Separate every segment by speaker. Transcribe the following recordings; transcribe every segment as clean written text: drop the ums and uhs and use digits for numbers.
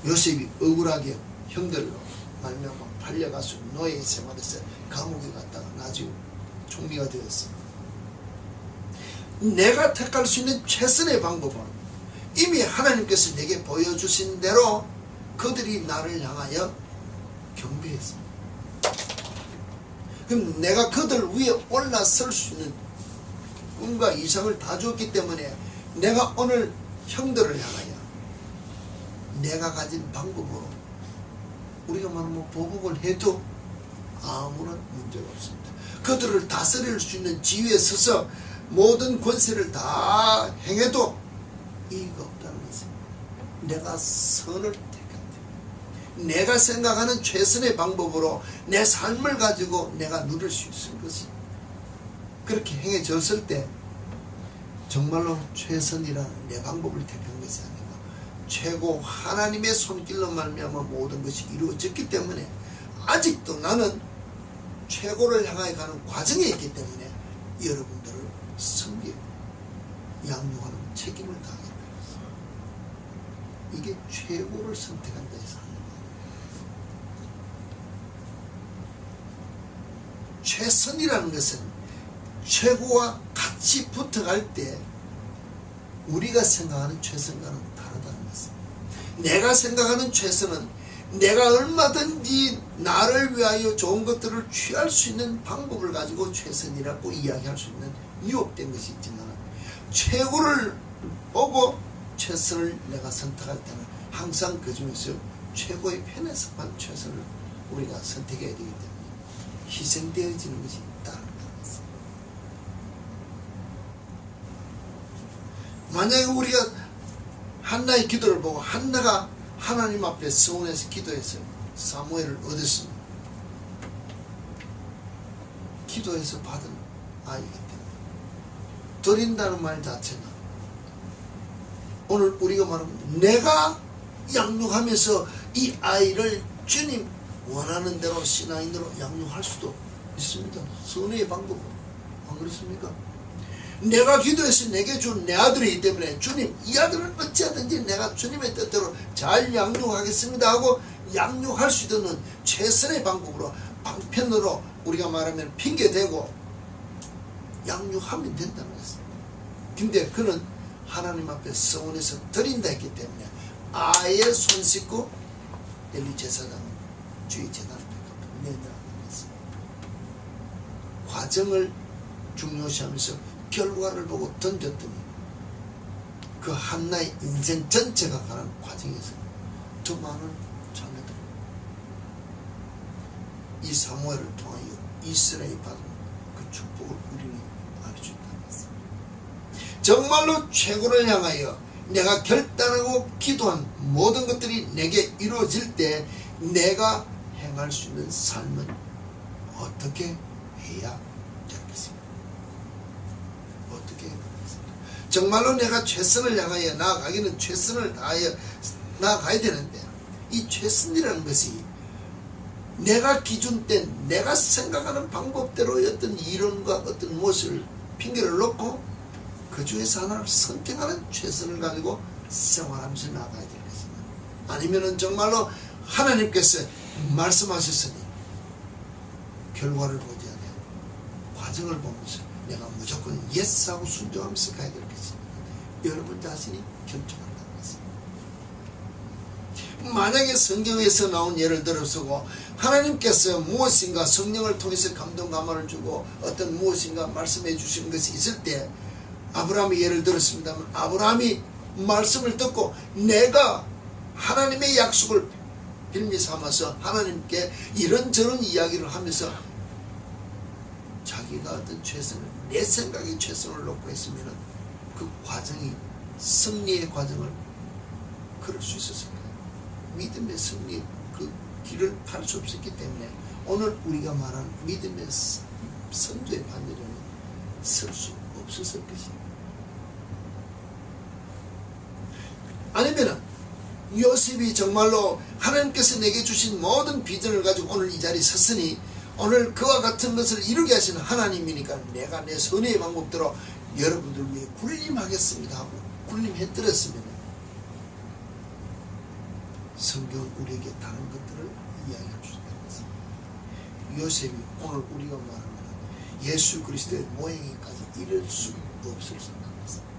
Speaker 1: 요셉이 억울하게 형들로 말미암아 팔려가서 노예 생활에서 감옥에 갔다가 나중에 총리가 되었어. 내가 택할 수 있는 최선의 방법은 이미 하나님께서 내게 보여주신 대로 그들이 나를 향하여 경배했습니다. 그럼 내가 그들 위에 올라설 수 있는 꿈과 이상을 다 주었기 때문에 내가 오늘 형들을 향하여 내가 가진 방법으로 우리가 말하면 보복을 해도 아무런 문제가 없습니다. 그들을 다스릴 수 있는 지위에 서서 모든 권세를 다 행해도 이의가 없다는 것입니다. 내가 선을 택한다. 내가 생각하는 최선의 방법으로 내 삶을 가지고 내가 누릴 수 있을 것입니다. 그렇게 행해졌을 때 정말로 최선이라는 내 방법을 택한 것이 아니고 최고 하나님의 손길로 말미암아 모든 것이 이루어졌기 때문에 아직도 나는 최고를 향하여 가는 과정에 있기 때문에 여러분들을 섬기고 양육하는 책임을 다하겠다. 이게 최고를 선택한다 해서 하는 거예요. 최선이라는 것은 최고와 같이 붙어갈 때 우리가 생각하는 최선과는 다르다는 것입니다. 내가 생각하는 최선은 내가 얼마든지 나를 위하여 좋은 것들을 취할 수 있는 방법을 가지고 최선이라고 이야기할 수 있는 유혹된 것이 있지만 최고를 보고 최선을 내가 선택할 때는 항상 그 중에서 최고의 편에 속한 최선을 우리가 선택해야 되기 때문에 희생되어지는 것이 있다는 것입니다. 만약에 우리가 한나의 기도를 보고 한나가 하나님 앞에 서원해서 기도해서 사무엘을 얻었습니다. 기도해서 받은 아이이기 때문에 드린다는 말 자체가 오늘 우리가 말하면 내가 양육하면서 이 아이를 주님 원하는 대로 신앙인으로 양육할 수도 있습니다. 선의 방법은 안 그렇습니까? 내가 기도해서 내게 준 내 아들이기 때문에 주님 이 아들은 어찌하든지 내가 주님의 뜻대로 잘 양육하겠습니다 하고 양육할 수 있는 최선의 방법으로 방편으로 우리가 말하면 핑계대고 양육하면 된다는 것입니다. 근데 그는 하나님 앞에 서원해서 드린다 했기 때문에 아예 손 씻고 엘리 제사장은 주의 제단을 내놓는 것입니다. 과정을 중요시하면서 결과를 보고 던졌더니 그 한나의 인생 전체가 가는 과정에서 더 많은 자녀들 이 사무엘을 통하여 이스라엘이 받은 그 축복을 우리는 알 수 있다는 것입니다. 정말로 최고를 향하여 내가 결단하고 기도한 모든 것들이 내게 이루어질 때 내가 행할 수 있는 삶은 어떻게 해야 되겠습니까? 어떻게 해야 되겠습니까? 정말로 내가 최선을 향하여 나아가기는 최선을 다하여 나아가야 되는데 이 최선이라는 것이 내가 기준된 내가 생각하는 방법대로의 어떤 이론과 어떤 무엇을 핑계를 놓고 그 중에서 하나를 선택하는 최선을 가지고 생활하면서 나아가야 될 것입니다. 아니면은 정말로 하나님께서 말씀하셨으니 결과를 보지 않아요. 과정을 보면서 내가 무조건 예스하고 순종하면서 가야 될 것입니다. 여러분 자신이 결정한다는 것입니다. 만약에 성경에서 나온 예를 들어서 하나님께서 무엇인가 성령을 통해서 감동 감화를 주고 어떤 무엇인가 말씀해 주시는 것이 있을 때 아브라함이 예를 들었습니다만 아브라함이 말씀을 듣고 내가 하나님의 약속을 빌미 삼아서 하나님께 이런저런 이야기를 하면서 자기가 어떤 최선을 내 생각에 최선을 놓고 했으면 그 과정이 승리의 과정을 걸을 수 있었을 거예요. 믿음의 승리의 그 길을 갈 수 없었기 때문에 오늘 우리가 말하는 믿음의 선두의 반열에는 설 수 없었을 것입니다. 아니면 요셉이 정말로 하나님께서 내게 주신 모든 비전을 가지고 오늘 이 자리에 섰으니 오늘 그와 같은 것을 이루게 하시는 하나님이니까 내가 내 선의 방법대로 여러분들 위해 군림하겠습니다 하고 군림해드렸으면 성경 우리에게 다른 것들을 이야기해 주신다는 것입니다. 요셉이 오늘 우리가 말하는 예수 그리스도의 모양에까지 이를 수 없을 수 있는 것입니다.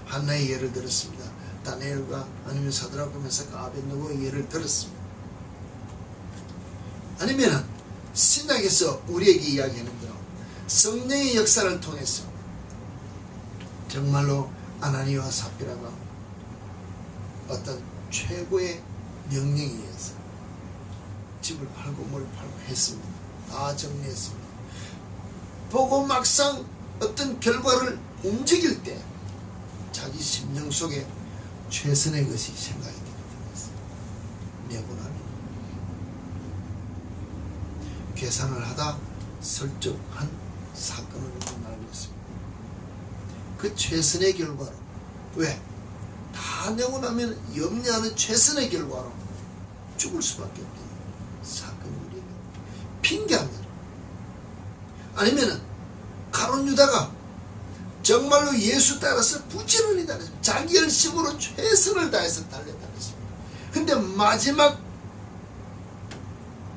Speaker 1: 한나의 예를 들었습니다. 다니엘과 아니면 사드락과 메삭과 아벳느고의 예를 들었습니다. 아니면 신약에서 우리에게 이야기하는 대로 성령의 역사를 통해서 정말로 아나니와 삽비라가 어떤 최고의 명령에 의해서 집을 팔고 뭘 팔고 했습니다. 다 정리했습니다. 보고 막상 어떤 결과를 움직일 때 자기 심령 속에 최선의 것이 생각이 되었습니다. 내고나니 계산을 하다 설정한 사건을 말하고 있습니다. 그 최선의 결과로, 왜? 다 내고 나면 염려하는 최선의 결과로 죽을 수밖에 없다. 사건이 우리에게 핑계하면, 아니면은 가룟 유다가 정말로 예수 따라서 부지런히 다녔습니다. 자기 열심으로 최선을 다해서 달려다녔습니다. 근데 마지막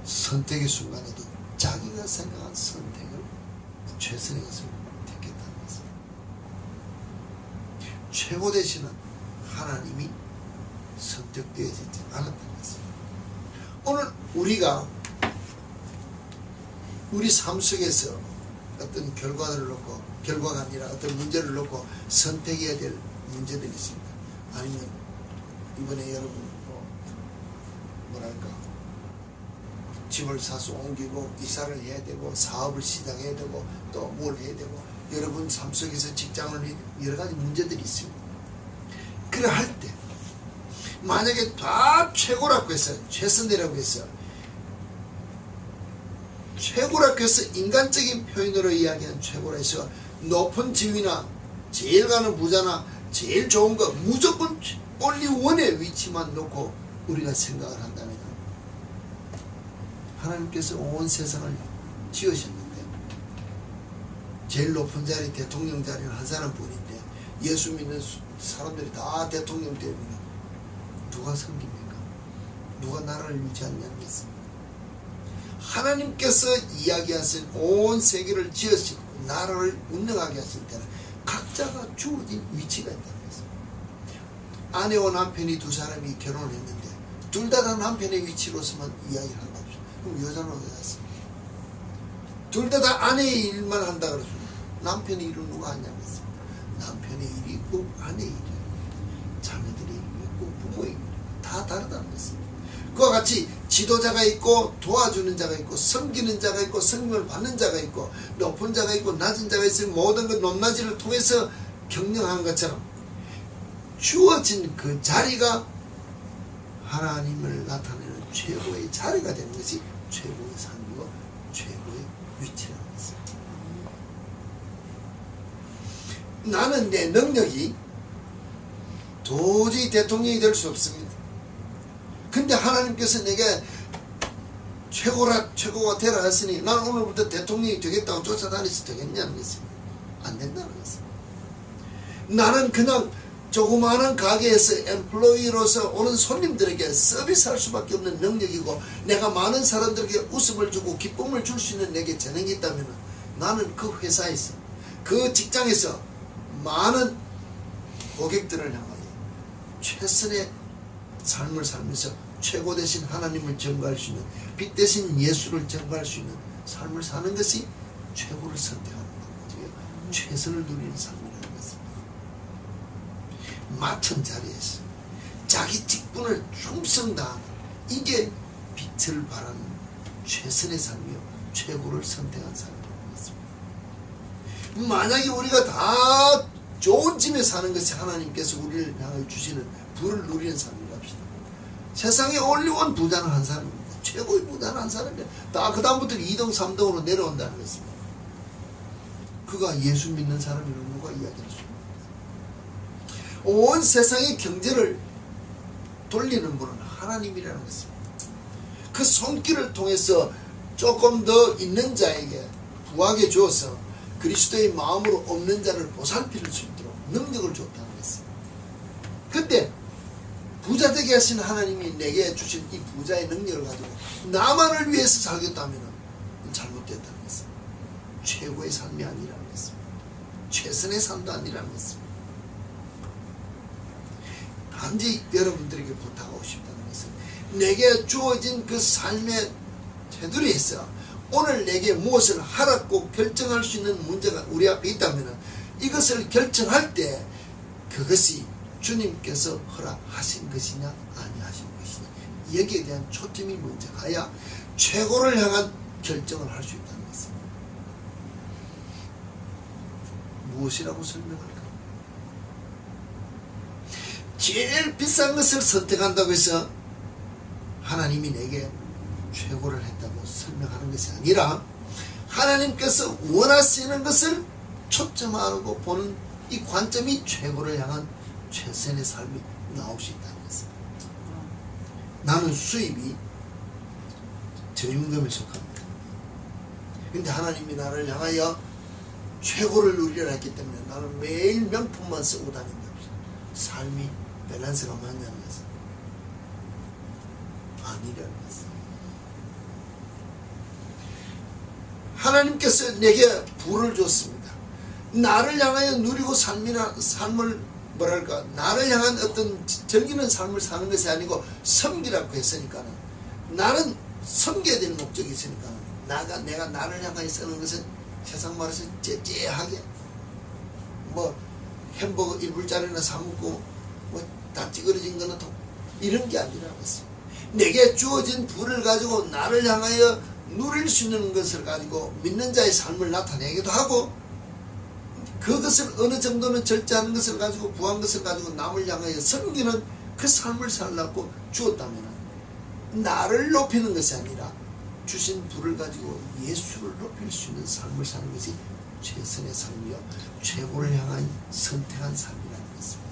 Speaker 1: 선택의 순간에도 자기가 생각한 선택을 최선의 것을 택했다는 것입니다. 최고 되시는 하나님이 선택되어지지 않았다는 것입니다. 오늘 우리가 우리 삶 속에서 어떤 결과를 놓고, 결과가 아니라 어떤 문제를 놓고 선택해야 될 문제들이 있습니다. 아니면 이번에 여러분 뭐랄까 집을 사서 옮기고 이사를 해야 되고 사업을 시작해야 되고 또 뭘 해야 되고 여러분 삶 속에서 직장을 여러 가지 문제들이 있습니다. 그래 할 때 만약에 다 최고라고 해서 최선이라고 해서 최고라고 해서 인간적인 표현으로 이야기한 최고라 해서 높은 지위나 제일 가는 부자나 제일 좋은 거 무조건 only one의 위치만 놓고 우리가 생각을 한다면 하나님께서 온 세상을 지으셨는데 제일 높은 자리 대통령 자리는 한 사람뿐인데 예수 믿는 사람들이 다 대통령 되면 누가 섬깁니까? 누가 나라를 유지하냐는 것입니다. 하나님께서 이야기하신 온 세계를 지으시고 나라를 운영하게 하실 때는 각자가 주어진 위치가 있다는 것입니다. 아내와 남편이 두 사람이 결혼을 했는데 둘 다 남편의 위치로서만 이야기를 한다. 그럼 여자는 어디 갔어? 둘 다 아내의 일만 한다 그러죠. 남편의 일은 누가 하냐고 했습니다. 남편의 일이 있고 아내의 일이 있고 자녀들의 일이 있고 부모의 일이 있고 다 다르다는 것입니다. 그와 같이 지도자가 있고 도와주는 자가 있고 섬기는 자가 있고 성명을 받는 자가 있고 높은 자가 있고 낮은 자가 있으니 모든 그 높낮이를 통해서 경영하는 것처럼 주어진 그 자리가 하나님을 나타내는 최고의 자리가 되는 것이 최고의 삶이고 최고의 위치라는 것입니다. 나는 내 능력이 도저히 대통령이 될 수 없습니다. 근데 하나님께서 내게 최고가 되라 했으니 나는 오늘부터 대통령이 되겠다고 쫓아다니서 되겠냐는 것입니다. 안 된다는 것입니다. 나는 그냥 조그마한 가게에서 엠플로이로서 오는 손님들에게 서비스할 수밖에 없는 능력이고 내가 많은 사람들에게 웃음을 주고 기쁨을 줄 수 있는 내게 재능이 있다면 나는 그 회사에서 그 직장에서 많은 고객들을 향하여 최선의 삶을 살면서 최고 되신 하나님을 전가할 수 있는 빛 대신 예수를 전가할 수 있는 삶을 사는 것이 최고를 선택하는 거고요. 최선을 누리는 삶이라는 것입니다. 맡은 자리에서 자기 직분을 충성 다하는 이게 빛을 발하는 최선의 삶이요 최고를 선택한 삶이라는 것입니다. 만약에 우리가 다 좋은 집에 사는 것이 하나님께서 우리를 향해 주시는 부를 누리는 삶이라 합시다. 세상에 올리원 부자는 한 사람입니다. 최고의 부자는 한 사람입니다. 다 그 다음부터 2등 3등으로 내려온다는 것입니다. 그가 예수 믿는 사람이라고 누가 이야기할 수 있습니다. 온 세상의 경제를 돌리는 분은 하나님이라는 것입니다. 그 손길을 통해서 조금 더 있는 자에게 부하게 주어서 그리스도의 마음으로 없는 자를 보살필 수 있도록 능력을 줬다는 것입니다. 부자 되게 하신 하나님이 내게 주신 이 부자의 능력을 가지고 나만을 위해서 살겠다면 잘못됐다는 것입니다. 최고의 삶이 아니라는 것입니다. 최선의 삶도 아니라는 것입니다. 단지 여러분들에게 부탁하고 싶다는 것은 내게 주어진 그 삶의 테두리에서 오늘 내게 무엇을 하라고 결정할 수 있는 문제가 우리 앞에 있다면 이것을 결정할 때 그것이 주님께서 허락하신 것이냐 아니하신 것이냐 여기에 대한 초점이 먼저 가야 최고를 향한 결정을 할 수 있다는 것입니다. 무엇이라고 설명할까? 제일 비싼 것을 선택한다고 해서 하나님이 내게 최고를 했다고 설명하는 것이 아니라 하나님께서 원하시는 것을 초점하고 보는 이 관점이 최고를 향한 최선의 삶이 나올 수 있다는 것입니다. 나는 수입이 저임금에 속합니다. 근데 하나님이 나를 향하여 최고를 누리려 했기 때문에 나는 매일 명품만 쓰고 다닌다. 삶이 밸런스가 맞냐는 것은 아니라는 것은. 하나님께서 내게 부를 줬습니다. 나를 향하여 누리고 삶을 뭐랄까 나를 향한 어떤 즐기는 삶을 사는 것이 아니고 섬기라고 했으니까는 나는 섬겨야 될 목적이 있으니까 내가 나를 향하여 쓰는 것은 세상 말해서 째째하게 뭐 햄버거 1불짜리나 사 먹고 뭐 다 찌그러진 거는 이런 게 아니라고 했습니다. 내게 주어진 부를 가지고 나를 향하여 누릴 수 있는 것을 가지고 믿는 자의 삶을 나타내기도 하고 그것을 어느 정도는 절제하는 것을 가지고 부한 것을 가지고 남을 향하여 섬기는 그 삶을 살라고 주었다면 나를 높이는 것이 아니라 주신 부를 가지고 예수를 높일 수 있는 삶을 사는 것이 최선의 삶이요 최고를 향한 선택한 삶이라는 것입니다.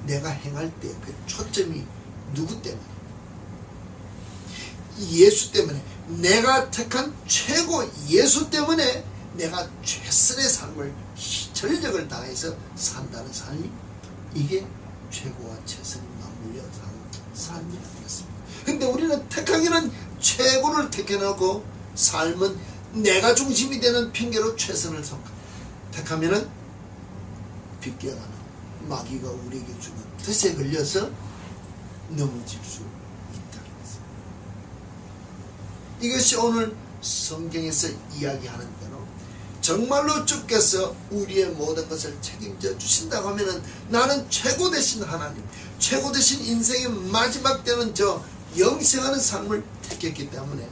Speaker 1: 내가 행할 때 그 초점이 누구 때문에? 예수 때문에 내가 택한 최고 예수 때문에 내가 최선의 삶을 전력을 다해서 산다는 삶이 이게 최고와 최선이 맞물려 사는 삶이라는 것입니다. 근데 우리는 택하기는 최고를 택해놓고 삶은 내가 중심이 되는 핑계로 최선을 택하면은 빗겨가는 마귀가 우리에게 주는 뜻에 걸려서 넘어질 수 있다는 것입니다. 이것이 오늘 성경에서 이야기하는 대로 정말로 주께서 우리의 모든 것을 책임져 주신다고 하면은 나는 최고 되신 하나님, 최고 되신 인생의 마지막 때는 저 영생하는 삶을 택했기 때문에